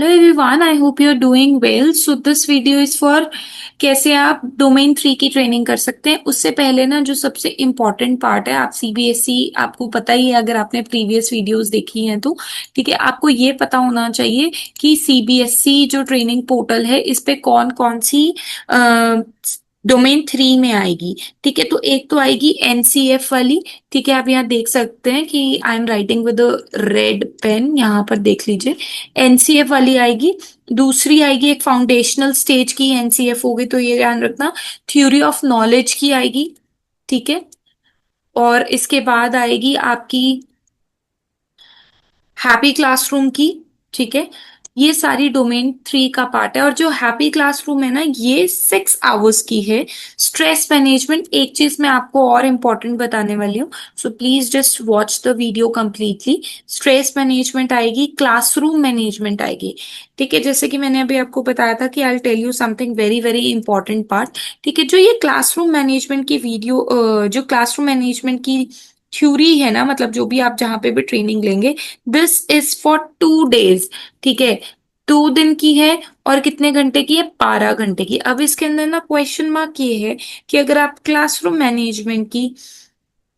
Hello everyone, I hope you are doing well. So this video is for कैसे आप domain 3 की training कर सकते हैं। उससे पहले ना जो सबसे इम्पोर्टेंट पार्ट है, आप सीबीएसई, आपको पता ही है अगर आपने प्रीवियस वीडियोस देखी हैं तो ठीक है, आपको ये पता होना चाहिए कि सीबीएसई जो ट्रेनिंग पोर्टल है इस पे कौन कौन सी डोमेन 3 में आएगी। ठीक है, तो एक तो आएगी एनसीएफ वाली। ठीक है, आप यहाँ देख सकते हैं कि I am writing with red pen, यहाँ पर देख लीजिए। एनसीएफ वाली आएगी। दूसरी आएगी एक फाउंडेशनल स्टेज की एनसीएफ होगी, तो ये ध्यान रखना। थ्योरी ऑफ नॉलेज की आएगी। ठीक है, और इसके बाद आएगी आपकी हैप्पी क्लासरूम की। ठीक है, ये सारी डोमेन 3 का पार्ट है। और जो हैप्पी क्लासरूम है ना, ये 6 आवर्स की है। स्ट्रेस मैनेजमेंट, एक चीज मैं आपको और इम्पोर्टेंट बताने वाली हूँ, so please just watch the video completely. Stress management आएगी, क्लासरूम मैनेजमेंट आएगी। ठीक है, जैसे कि मैंने अभी आपको बताया था कि I tell you something very very important part. ठीक है, जो ये क्लासरूम मैनेजमेंट की वीडियो, जो क्लासरूम मैनेजमेंट की थ्योरी है ना, मतलब जो भी आप जहाँ पे भी ट्रेनिंग लेंगे, दिस इज फॉर 2 डेज। ठीक है, 2 दिन की है। और कितने घंटे की है? 12 घंटे की। अब इसके अंदर ना क्वेश्चन मार्क ये है कि अगर आप क्लासरूम मैनेजमेंट की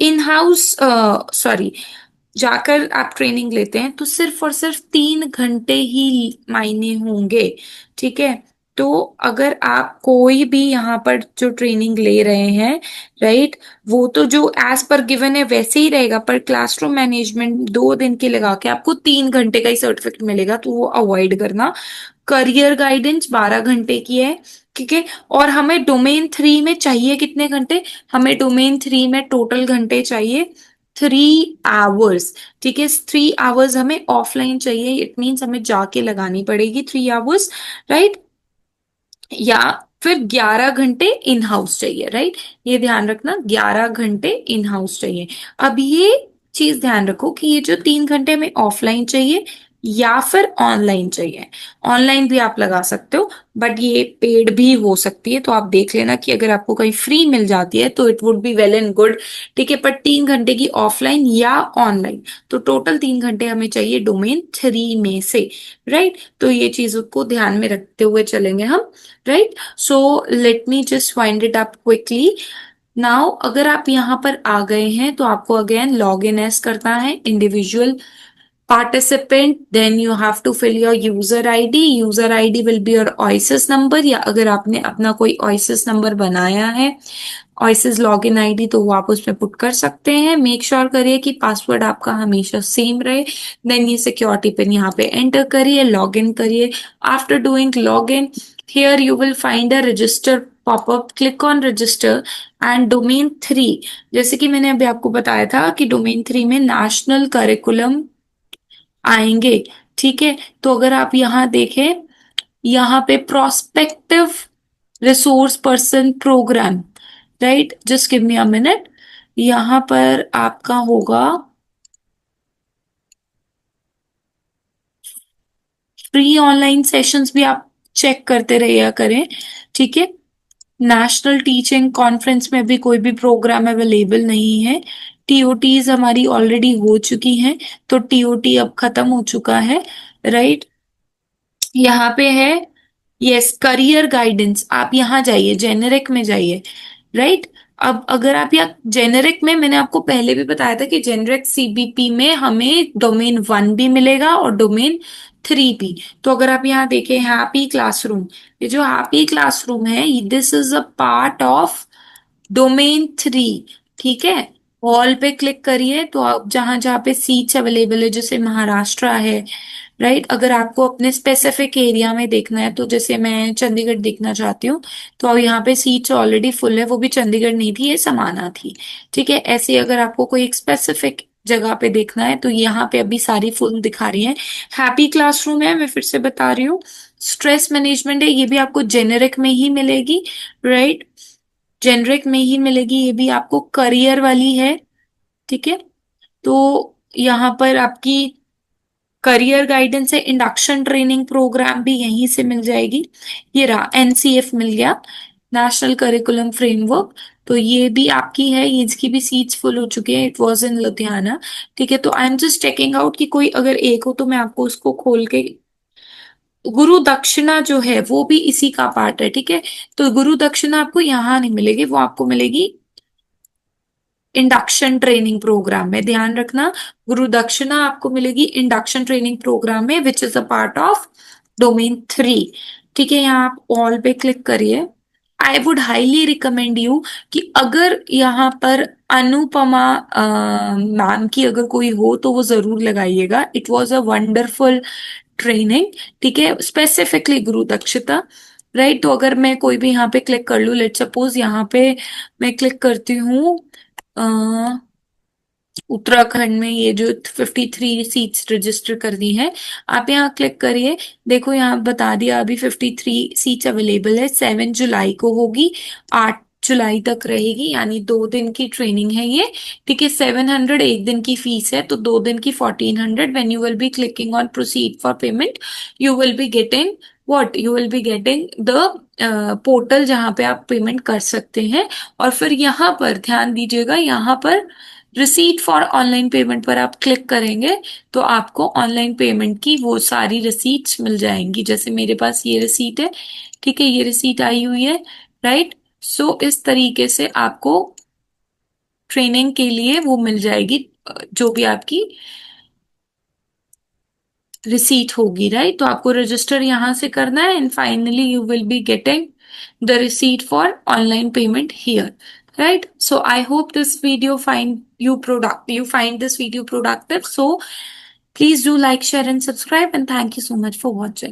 इन हाउस, सॉरी, जाकर आप ट्रेनिंग लेते हैं तो सिर्फ और सिर्फ 3 घंटे ही मायने होंगे। ठीक है, तो अगर आप कोई भी यहाँ पर जो ट्रेनिंग ले रहे हैं, राइट, वो तो जो एज पर गिवन है वैसे ही रहेगा, पर क्लासरूम मैनेजमेंट 2 दिन के लगा के आपको 3 घंटे का ही सर्टिफिकेट मिलेगा, तो वो अवॉइड करना। करियर गाइडेंस 12 घंटे की है। ठीक है, और हमें डोमेन 3 में चाहिए कितने घंटे? हमें डोमेन 3 में टोटल घंटे चाहिए 3 आवर्स। ठीक है, 3 आवर्स हमें ऑफलाइन चाहिए। इट मीन्स हमें जाके लगानी पड़ेगी 3 आवर्स, राइट। या फिर 11 घंटे इन हाउस चाहिए, राइट। ये ध्यान रखना, 11 घंटे इन हाउस चाहिए। अब ये चीज ध्यान रखो कि ये जो 3 घंटे में ऑफलाइन चाहिए या फिर ऑनलाइन चाहिए। ऑनलाइन भी आप लगा सकते हो, बट ये पेड भी हो सकती है, तो आप देख लेना कि अगर आपको कहीं फ्री मिल जाती है तो it would be well and good. ठीक है, पर 3 घंटे की ऑफलाइन या ऑनलाइन, तो टोटल 3 घंटे हमें चाहिए डोमेन 3 में से, राइट। तो ये चीजों को ध्यान में रखते हुए चलेंगे हम, right. So let me just wind it up quickly now. अगर आप यहाँ पर आ गए हैं तो आपको अगेन लॉग इन एस करना है, individual participant, then you have to fill your user ID. user ID will be your OISIS number, या अगर आपने अपना कोई OISIS नंबर बनाया है, OISIS लॉगिन आईडी, तो वो आप उसमें पुट कर सकते हैं। मेक श्योर करिए कि पासवर्ड आपका हमेशा सेम रहे। देन ये सिक्योरिटी पिन यहाँ पे एंटर करिए, लॉग इन करिए। After doing log in, here you will find a register pop-up, click on register and domain 3, जैसे कि मैंने अभी आपको बताया था कि डोमेन 3 में नेशनल करिकुलम आएंगे। ठीक है, तो अगर आप यहाँ देखें, यहाँ पे prospective resource person programme, right, just give me a minute. यहाँ पर आपका होगा फ्री ऑनलाइन सेशंस भी, आप चेक करते रहिए करें। ठीक है, नेशनल टीचिंग कॉन्फ्रेंस में भी कोई भी प्रोग्राम अवेलेबल नहीं है। टीओटीज हमारी ऑलरेडी हो चुकी हैं, तो टीओटी अब खत्म हो चुका है, राइट। यहाँ पे है, यस, करियर गाइडेंस, आप यहाँ जाइए, जेनेरिक में जाइए, राइट। अब अगर आप यहाँ जेनेरिक में, मैंने आपको पहले भी बताया था कि जेनेरिक सीबीपी में हमें डोमेन 1 भी मिलेगा और डोमेन 3 भी। तो अगर आप यहाँ देखें हैप्पी क्लासरूम, ये जो हैप्पी क्लासरूम है, this is a part of domain 3। ठीक है, वॉल पे क्लिक करिए तो आप जहां जहां पे सीट्स अवेलेबल है, जैसे महाराष्ट्र है, राइट। अगर आपको अपने स्पेसिफिक एरिया में देखना है, तो जैसे मैं चंडीगढ़ देखना चाहती हूँ, तो अब यहाँ पे सीट्स ऑलरेडी फुल है, वो भी चंडीगढ़ नहीं थी, ये समाना थी। ठीक है, ऐसे ही अगर आपको कोई एक स्पेसिफिक जगह पे देखना है तो यहाँ पे अभी सारी फुल दिखा रही है। हैप्पी क्लासरूम है, मैं फिर से बता रही हूँ। स्ट्रेस मैनेजमेंट है, ये भी आपको जेनेरिक में ही मिलेगी, राइट, जेनरिक में ही मिलेगी। ये भी आपको करियर वाली है। ठीक है, तो यहाँ पर आपकी करियर गाइडेंस है, इंडक्शन ट्रेनिंग प्रोग्राम भी यहीं से मिल जाएगी। ये रहा, एनसीएफ मिल गया, नेशनल करिकुलम फ्रेमवर्क, तो ये भी आपकी है। ये इसकी भी सीट्स फुल हो चुकी है, इट वाज इन लुधियाना। ठीक है, तो I am just checking out कि कोई अगर एक हो तो मैं आपको उसको खोल के गुरु दक्षिणा जो है वो भी इसी का पार्ट है, ठीक है। तो गुरु दक्षिणा आपको यहाँ नहीं मिलेगी, वो आपको मिलेगी इंडक्शन ट्रेनिंग प्रोग्राम में, ध्यान रखना। गुरु दक्षिणा आपको मिलेगी इंडक्शन ट्रेनिंग प्रोग्राम में, which is a part of domain 3। ठीक है, यहाँ आप ऑल पे क्लिक करिए। I would highly recommend you कि अगर यहाँ पर अनुपमा मैम की अगर कोई हो तो वो जरूर लगाइएगा। It was a wonderful training, ठीक है, स्पेसिफिकली गुरु दक्षता। राइट, तो अगर मैं कोई भी यहाँ पे क्लिक कर लूँ, लेट सपोज यहाँ पे मैं क्लिक करती हूँ अ, उत्तराखंड में ये जो 53 सीट्स रजिस्टर कर दी हैं, आप यहाँ क्लिक करिए। देखो यहाँ बता दिया अभी 53 सीट्स अवेलेबल है, 7 जुलाई को होगी, 8 जुलाई तक रहेगी, यानी 2 दिन की ट्रेनिंग है ये। ठीक है, 700 एक दिन की फीस है, तो 2 दिन की 1400। When you will be clicking on proceed for payment, you will be getting what, you will be getting the portal जहाँ पे आप पेमेंट कर सकते हैं। और फिर यहाँ पर ध्यान दीजिएगा, यहाँ पर रिसीट फॉर ऑनलाइन पेमेंट पर आप क्लिक करेंगे तो आपको ऑनलाइन पेमेंट की वो सारी रिसीट्स मिल जाएंगी। जैसे मेरे पास ये रिसीट है, ठीक है, ये रिसीट आई हुई है। राइट, सो इस तरीके से आपको ट्रेनिंग के लिए वो मिल जाएगी, जो भी आपकी रिसीट होगी। राइट, तो आपको रजिस्टर यहां से करना है, and finally you will be getting the receipt for online payment here. Right, so I hope this video find this video productive. So please do like, share and subscribe, and thank you so much for watching.